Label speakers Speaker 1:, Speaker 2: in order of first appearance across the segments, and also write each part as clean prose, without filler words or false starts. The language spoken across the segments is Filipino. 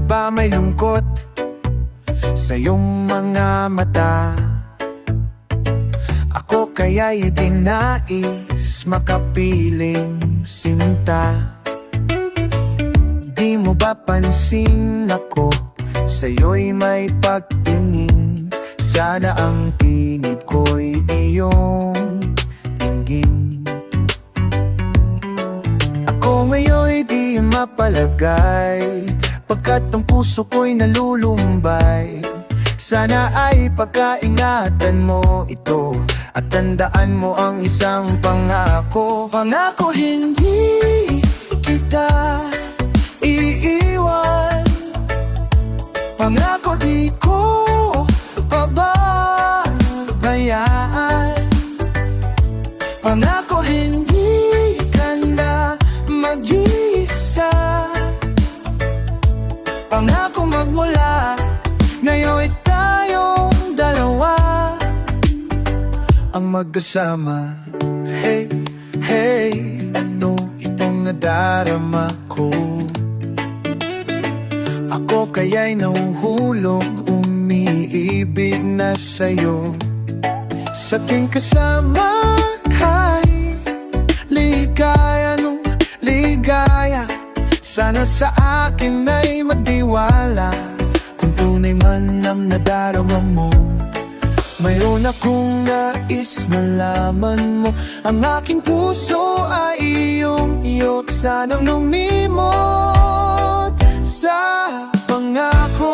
Speaker 1: ba may lungkot sa iyong mga mata? Ako kaya'y di nais makapiling sinta. Di mo ba pansin ako sa'yo'y may pagtingin? Sana ang tinig ko'y iyong tingin. Ako ngayon'y di mapalagay, pagkat ang puso ko'y nalulumbay. Sana ay pagkaingatan mo ito at tandaan mo ang isang pangako. Pangako hindi kita iiwan, pangako di ko pababayaan, pangako hindi ka na mag-isa, pangako magmula ngayon'y tayong dalawa ang magkasama. Hey, hey, ano itong nadarama ko? Ako kaya'y nahuhulog, umiibig na sa'yo. Sa tuwing kasama ka'y ligaya, no, ligaya. Sana sa akin ay magdiwala, kung tunay man ang nadarama mo. Mayroon akong nais malaman mo, ang aking puso ay iyong-iyo. Sanang lumimot sa pangako.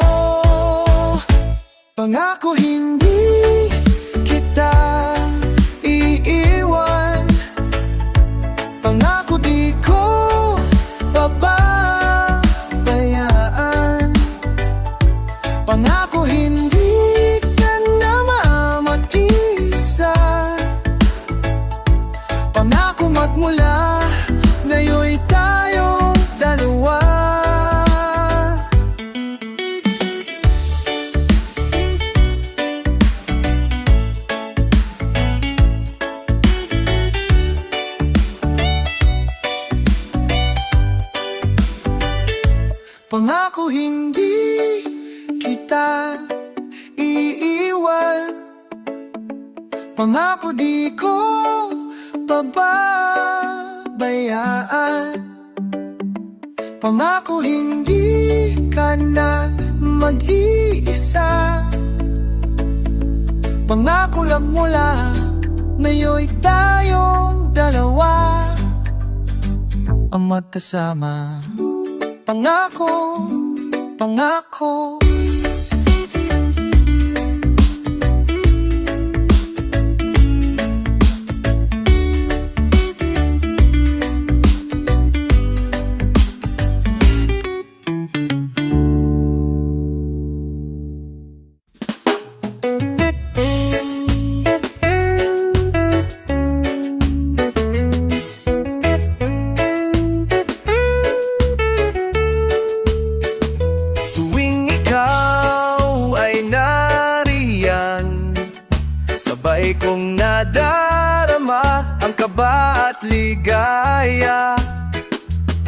Speaker 1: Pangako hindi kita iiwan, pangako di ko pababayaan, pangako hindi ka na mamag-isa, pangako magmula ngayon'y tayong dalawa. Pangako hindi kita iiwan, pangako di ko pababayaan, pangako hindi ka na mag-iisa, pangako lang mula ngayon'y tayong dalawa ang magkasama. Pangako, pangako. Sabay kong nadarama ang kaba at ligaya,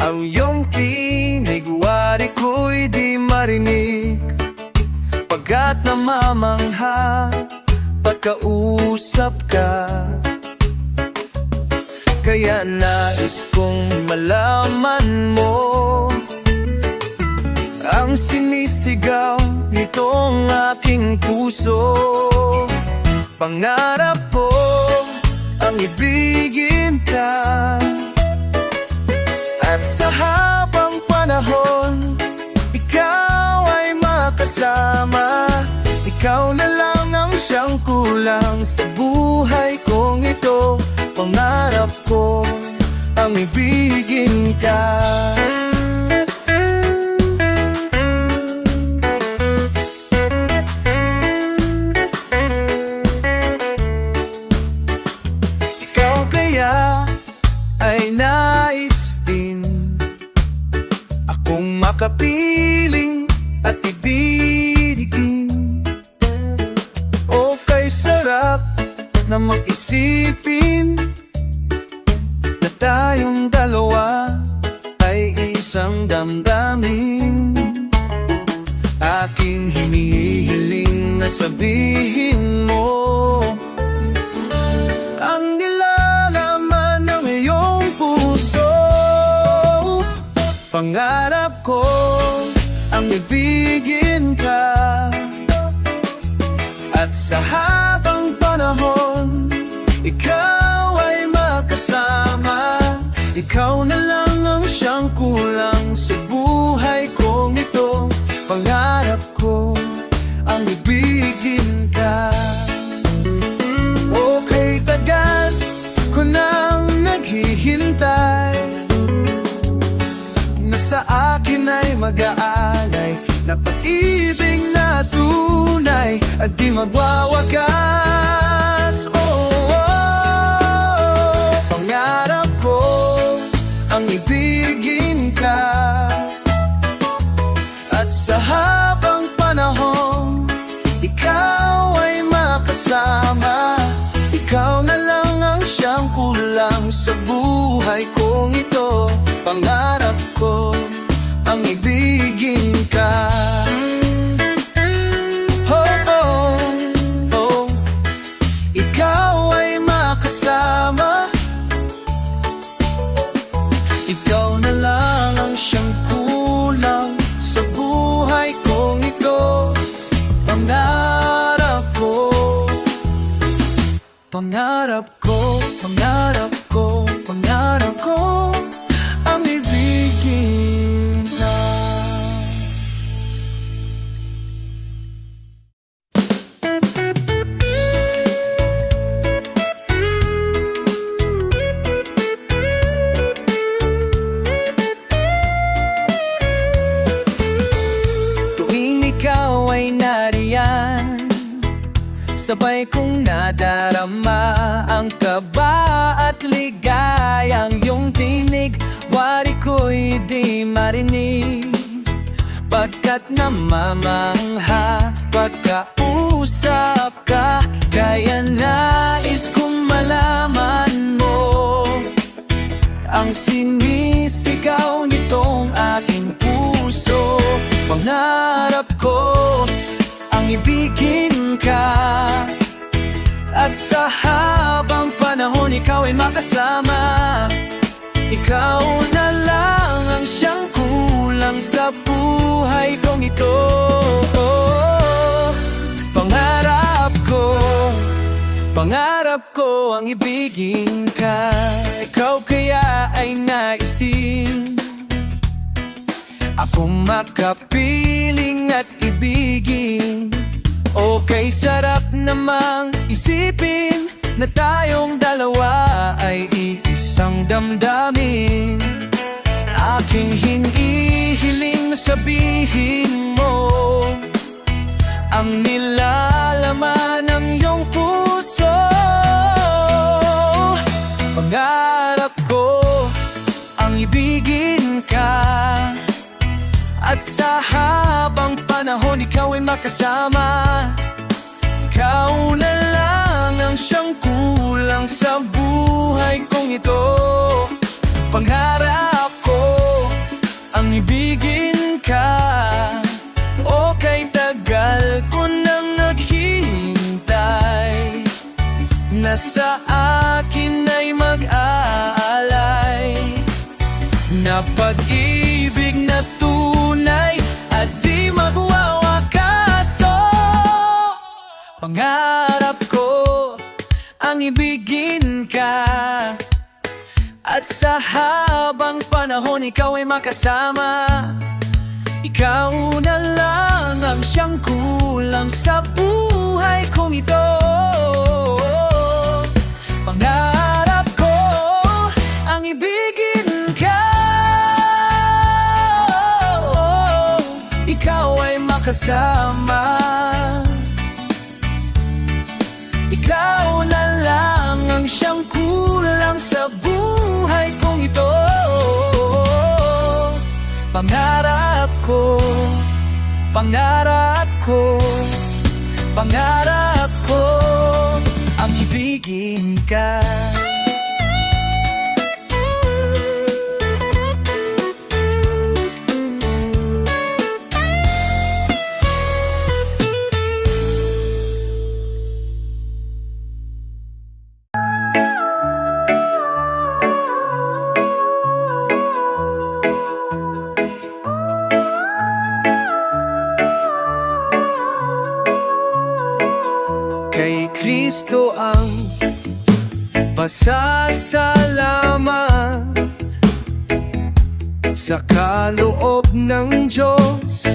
Speaker 1: ang iyong tinig, wari ko'y di marinig, pagkat namamangha pagkausap ka. Kaya nais kong malaman mo ang sinisigaw nitong aking puso. Pangarap ko ang ibigin ka, at sa habang panahon ikaw ay makasama. Ikaw na lang ang siyang kulang sa buhay kong ito. Pangarap ko ang ibigin ka. Ay nais din akong makapiling at ibigin. O kay sarap na mag-isipin na tayong dalawa ay isang damdamin. aking hinihiling na sabihin mo ang nilalaman ng iyong puso. Pangarap ko ang ibigin ka, at sa habang panahon ikaw ay makasama. Ikaw na lang ang siyang kulang sa buhay kong ito. Pangarap ko ang ibigin ka. Okay, tagal ko nang naghihintay na sa akin ay mag-aalay na pag-ibig na tunay at di magwawakas. Pangarap ko ang ibigin ka, at sa habang panahon ikaw ay makasama. Ikaw na lang ang siyang kulang sa buhay kong ito. Pangarap ko ang ibigin ka. Ikaw ay makasama. Ikaw na lang ang siyang kulang sa buhay kong ito. Pangarap ko, pangarap ko, pangarap ko, pangarap ko ang ibigin ka. Ikaw ay nariyan, sabay kong nadarama ang kaba at ligayang iyong tinig. Wari ko'y di marinig, pagkat namamangha pagkausap ka. Kaya nais kong malaman mo ang sinisigaw nitong aking puso. Pangarap ko ang ibigin ka, at sa habang panahon ikaw ay makasama. Ikaw na lang ang siyang kulang sa buhay kong ito. Pangarap ko ang ibigin ka. Ikaw kaya ay nais din ako makapiling at ibigin. Okay, sarap namang isipin na tayong dalawa ay iisang damdamin. Aking hinihiling na sabihin mo ang nilalaman ng iyong puso. Pangarap ko ang ibigin ka, at sa habang panahon ikaw ay makasama. Ikaw na lang ang siyang kulang sa buhay kong ito. Pangarap ko ang ibigin ka. Okay, tagal ko nang naghihintay na sa akin ay mag-aalay na pag-ibig na tunay at di magwawakas. Pangarap ko ang ibigin ka, at sa habang panahon ikaw ay makasama. Ikaw na lang ang siyang kulang sa buhay kong ito. Pangarap ko ang ibigin ka. Ikaw ay makasama. Ikaw na lang ang siyang kulang sa buhay kong ito. Pangarap ko, pangarap ko, pangarap ko ang ibigin ka. Kristo ang pasasalamat sa kaloob ng Diyos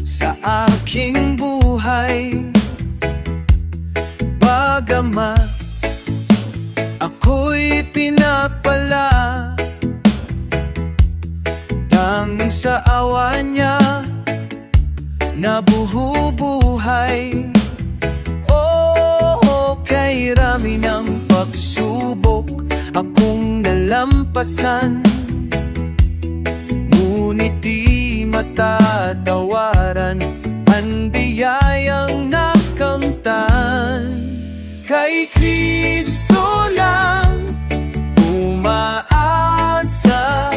Speaker 1: sa aking buhay. Bagamat ako'y pinagpala, tanging sa awa niya nabubuhay. Oh, kay rami ng pagsubok akong nalampasan, ngunit di matatawaran ang biyayang nakamtan. Kay Kristo lang umaasa,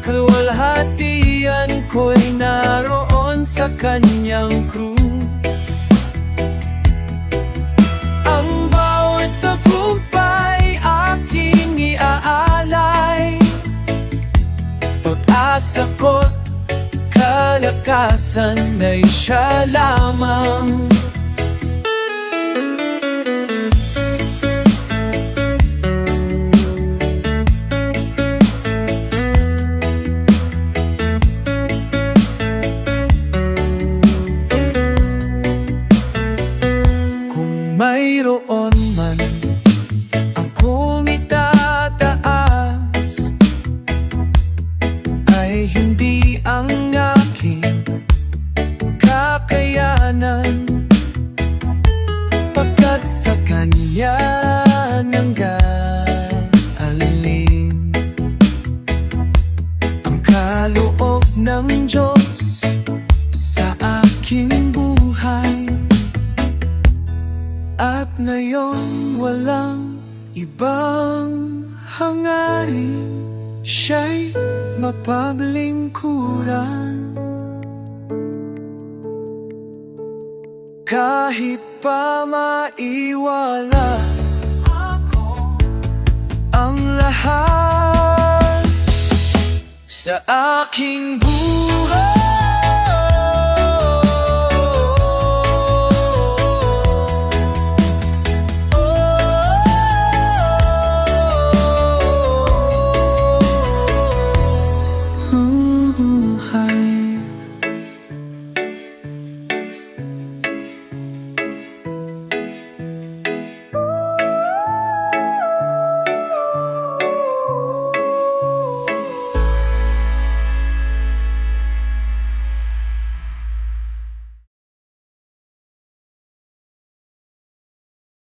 Speaker 1: kaluwalhatian ko'y naroon sa kanyang krus. Ang bawat tagumpay aking iaalay, pag-asa ko't kalakasan ay siya lamang. Mayroon man akong itataas, ay hindi ang aking kakayanan, pagkat sa Kanya nanggaling ang kaloob ng Diyos sa aking buhay. At ngayon walang ibang hangarin, siya'y mapaglingkuran. Kahit pa maiwala ako ang lahat sa aking buhay.